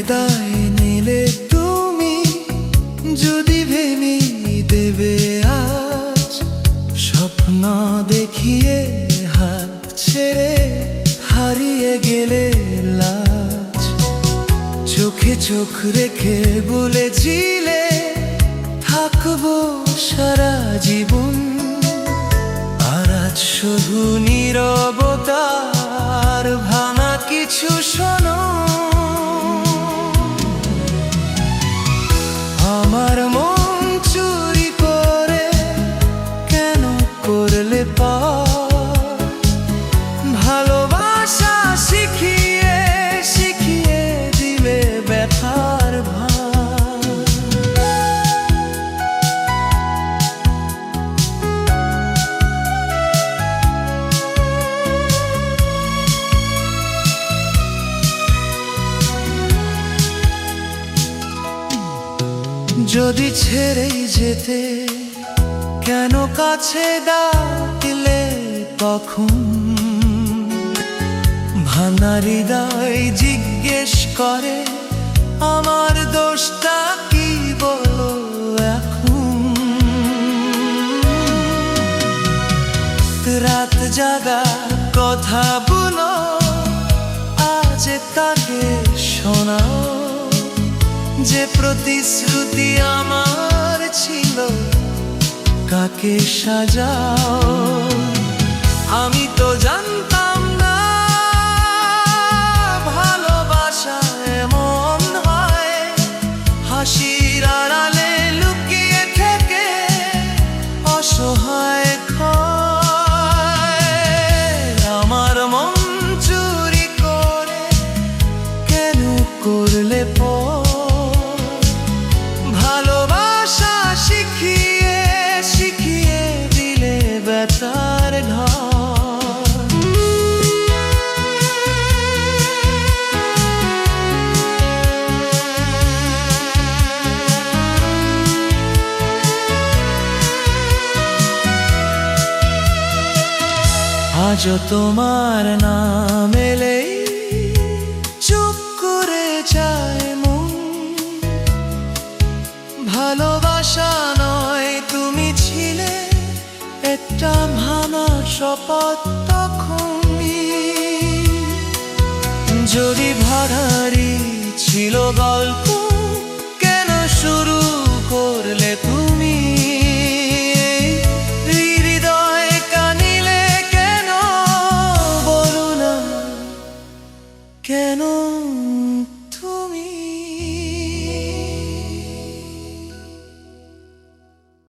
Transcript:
বিদায় নিলে তুমি, যদি ভেবে দেবে আজ স্বপ্ন দেখিয়ে হাত ছেড়ে হারিয়ে গেলে লাজ। চোখে চোখ রেখে বলেছিলে থাকবো সারা জীবন, আর আজ শুধু নীরবতার ভাঙা কিছু শোনো। আমার মন চুরি করে কেন করলে পার, ভালোবাসা শিখিয়ে শিখিয়ে দিলে ব্যথার ভার। যদি ছেড়েই যেতে কেন কাছে ডাকলে তখন, ভাঙা হৃদয় জিজ্ঞেস করে আমার দোষটা কি বলো এখন। রাত জাগা কথা বলো আজ তাকে শোনাও, যে প্রতিশ্রুতি আমার ছিল কাকে সাজাও। আমি তো জানতাম না ভালোবাসা এমন হয়, হাসির আড়ালে লুকিয়ে থেকে অসহায় ক্ষয়। আমার মন চুরি করে কেন করলে ভালোবাসা শিখিয়ে শিখিয়ে দিলে ব্যথার ঘর। আজও তোমার নাম এলেই চুপ করে যায় মন, ভালোবাসা নয় তুমি ছিলে একটা ভাঙা শপথ তখনই। যদি ভাড়ারি ছিল গল্প